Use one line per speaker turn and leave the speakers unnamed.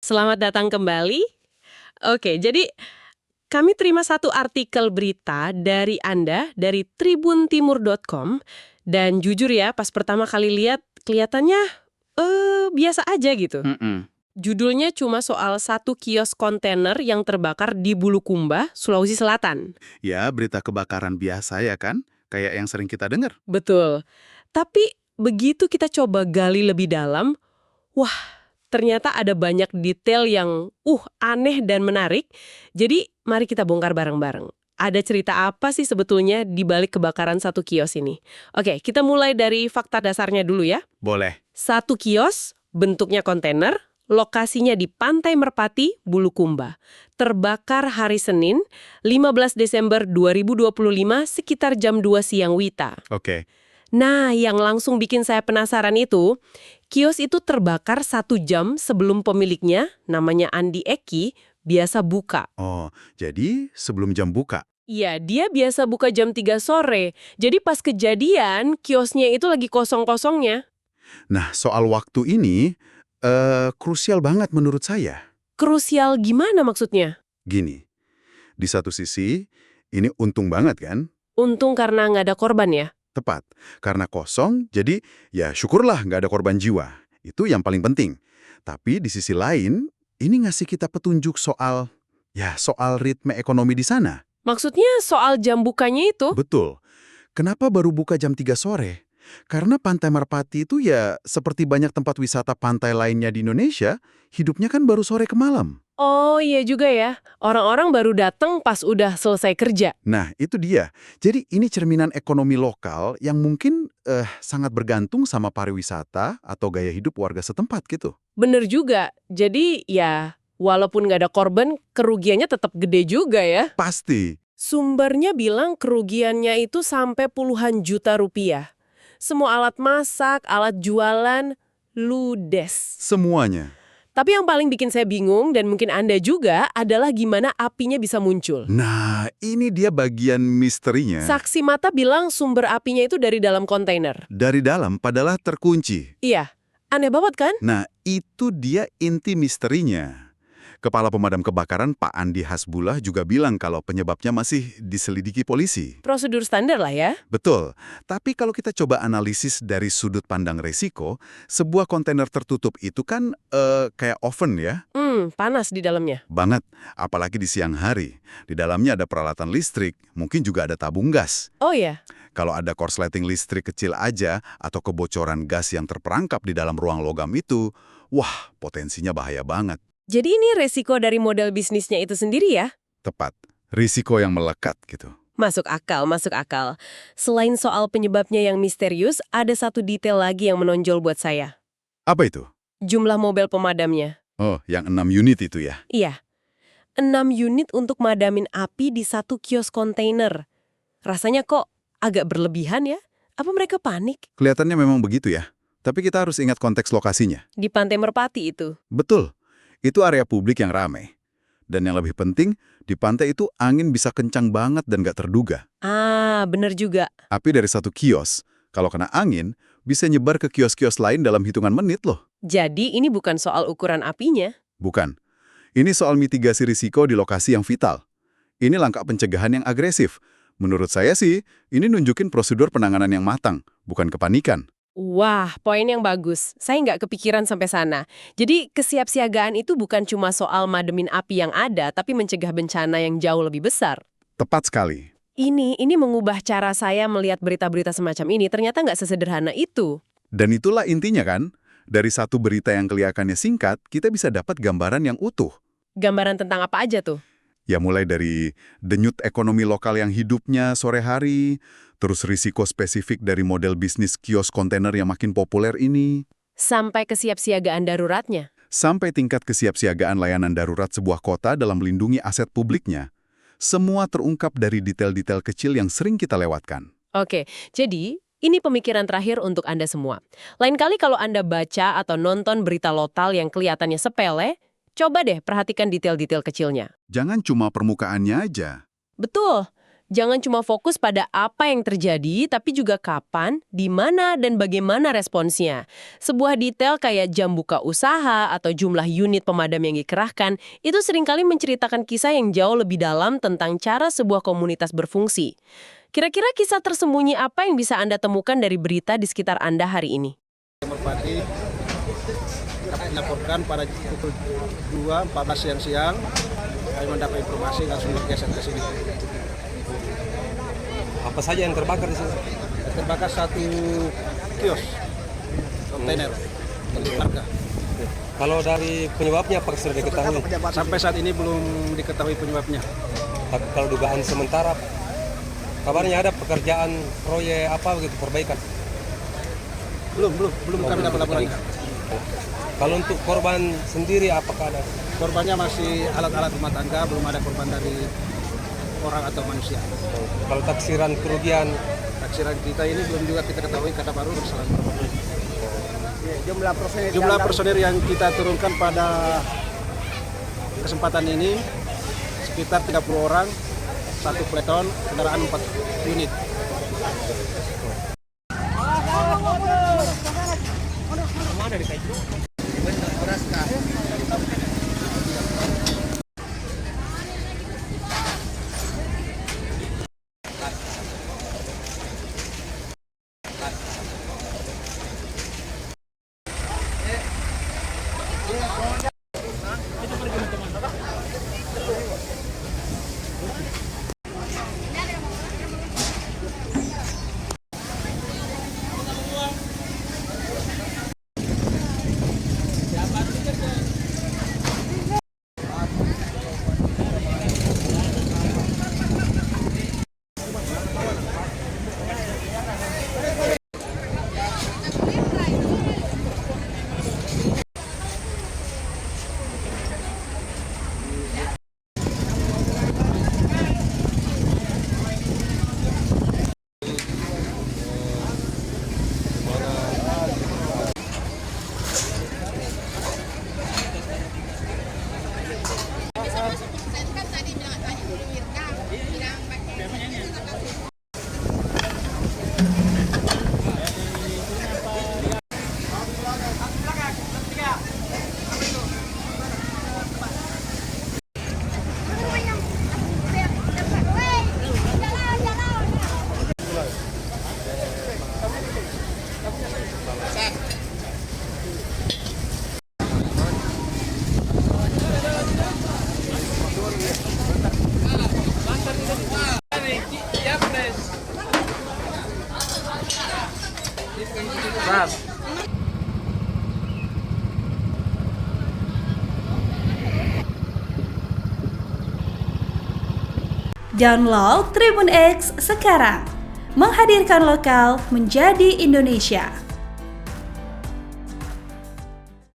Selamat datang kembali. Oke, jadi kami terima satu artikel berita dari Anda dari tribuntimur.com dan jujur ya, pas pertama kali lihat kelihatannya biasa aja gitu.
Mm-mm.
Judulnya cuma soal satu kios kontainer yang terbakar di Bulukumba, Sulawesi Selatan.
Ya, berita kebakaran biasa ya kan? Kayak yang sering kita dengar.
Betul. Tapi begitu kita coba gali lebih dalam, wah, ternyata ada banyak detail yang aneh dan menarik. Jadi, mari kita bongkar bareng-bareng. Ada cerita apa sih sebetulnya di balik kebakaran satu kios ini? Oke, kita mulai dari fakta dasarnya dulu ya.
Boleh.
Satu kios, bentuknya kontainer, lokasinya di Pantai Merpati, Bulukumba. Terbakar hari Senin, 15 Desember 2025 sekitar jam 2 siang WITA.
Oke.
Nah, yang langsung bikin saya penasaran itu, kios itu terbakar 1 jam sebelum pemiliknya, namanya Andi Eki, biasa buka.
Oh, jadi sebelum jam buka.
Iya, dia biasa buka jam 3 sore. Jadi pas kejadian, kiosnya itu lagi kosong-kosongnya.
Nah, soal waktu ini, krusial banget menurut saya.
Krusial gimana maksudnya?
Gini, di satu sisi, ini untung banget kan?
Untung karena nggak ada korban ya?
Tepat. Karena kosong, jadi ya syukurlah nggak ada korban jiwa. Itu yang paling penting. Tapi di sisi lain, ini ngasih kita petunjuk soal ritme ekonomi di sana.
Maksudnya soal jam bukanya itu?
Betul. Kenapa baru buka jam 3 sore? Karena Pantai Merpati itu ya seperti banyak tempat wisata pantai lainnya di Indonesia, hidupnya kan baru sore ke malam.
Oh iya juga ya, orang-orang baru datang pas udah selesai kerja.
Nah, itu dia. Jadi ini cerminan ekonomi lokal yang mungkin sangat bergantung sama pariwisata atau gaya hidup warga setempat gitu.
Bener juga, jadi ya walaupun nggak ada korban, kerugiannya tetap gede juga ya.
Pasti.
Sumbernya bilang kerugiannya itu sampai puluhan juta rupiah. Semua alat masak, alat jualan, ludes.
Semuanya.
Tapi yang paling bikin saya bingung, dan mungkin Anda juga, adalah gimana apinya bisa muncul.
Nah, ini dia bagian misterinya.
Saksi mata bilang sumber apinya itu dari dalam kontainer.
Dari dalam padahal terkunci.
Iya, aneh banget kan?
Nah, itu dia inti misterinya. Kepala Pemadam Kebakaran Pak Andi Hasbullah juga bilang kalau penyebabnya masih diselidiki polisi.
Prosedur standar lah ya.
Betul, tapi kalau kita coba analisis dari sudut pandang resiko, sebuah kontainer tertutup itu kan kayak oven ya.
Panas di dalamnya.
Banget, apalagi di siang hari. Di dalamnya ada peralatan listrik, mungkin juga ada tabung gas.
Oh ya,
Kalau ada korsleting listrik kecil aja atau kebocoran gas yang terperangkap di dalam ruang logam itu, wah, potensinya bahaya banget.
jadi ini resiko dari model bisnisnya itu sendiri ya?
Tepat, risiko yang melekat gitu.
Masuk akal, masuk akal. Selain soal penyebabnya yang misterius, ada satu detail lagi yang menonjol buat saya.
Apa itu?
Jumlah mobil pemadamnya.
Oh, yang 6 unit itu ya?
Iya, 6 unit untuk madamin api di satu kios kontainer. Rasanya kok agak berlebihan ya? Apa mereka panik?
Kelihatannya memang begitu ya. Tapi kita harus ingat konteks lokasinya.
Di Pantai Merpati itu.
Betul, itu area publik yang ramai. Dan yang lebih penting, di pantai itu angin bisa kencang banget dan gak terduga.
Ah, bener juga.
Api dari satu kios, kalau kena angin, bisa nyebar ke kios-kios lain dalam hitungan menit loh.
Jadi ini bukan soal ukuran apinya.
Bukan. Ini soal mitigasi risiko di lokasi yang vital. Ini langkah pencegahan yang agresif. Menurut saya sih, ini nunjukin prosedur penanganan yang matang, bukan kepanikan.
Wah, poin yang bagus. Saya nggak kepikiran sampai sana. Jadi kesiapsiagaan itu bukan cuma soal mademin api yang ada, tapi mencegah bencana yang jauh lebih besar.
Tepat sekali.
Ini mengubah cara saya melihat berita-berita semacam ini. Ternyata nggak sesederhana itu.
Dan itulah intinya kan, dari satu berita yang kelihatannya singkat, kita bisa dapat gambaran yang utuh.
Gambaran tentang apa aja tuh?
Ya mulai dari denyut ekonomi lokal yang hidupnya sore hari, terus risiko spesifik dari model bisnis kios kontainer yang makin populer ini,
Sampai kesiapsiagaan daruratnya.
sampai tingkat kesiapsiagaan layanan darurat sebuah kota dalam melindungi aset publiknya. Semua terungkap dari detail-detail kecil yang sering kita lewatkan.
Oke, jadi ini pemikiran terakhir untuk Anda semua. Lain kali kalau Anda baca atau nonton berita lokal yang kelihatannya sepele, coba deh perhatikan detail-detail kecilnya.
Jangan cuma permukaannya aja.
Betul. Jangan cuma fokus pada apa yang terjadi, tapi juga kapan, di mana, dan bagaimana responsnya. Sebuah detail kayak jam buka usaha atau jumlah unit pemadam yang dikerahkan, itu seringkali menceritakan kisah yang jauh lebih dalam tentang cara sebuah komunitas berfungsi. Kira-kira kisah tersembunyi apa yang bisa Anda temukan dari berita di sekitar Anda hari ini?
Merpati dilaporkan pada pukul 2.14 siang, kami mendapat informasi langsung bergeser ke sini.
Apa saja yang terbakar di sini?
Terbakar satu kios kontainer milik warga.
Kalau dari penyebabnya apakah sudah diketahui?
Sampai saat ini belum diketahui penyebabnya.
Tapi kalau dugaan sementara, kabarnya ada pekerjaan proyek apa begitu perbaikan?
Belum kami dapat laporan.
Kalau untuk korban sendiri apakah ada?
Korbannya masih alat-alat rumah tangga, belum ada korban dari orang atau manusia.
Kalau taksiran kerugian,
Taksiran kita ini belum juga kita ketahui karena baru berselang.
Jumlah
Personil yang kita turunkan pada kesempatan ini sekitar 30 orang, satu peleton, kendaraan 4 unit.
Download Tribun X sekarang, menghadirkan lokal menjadi Indonesia.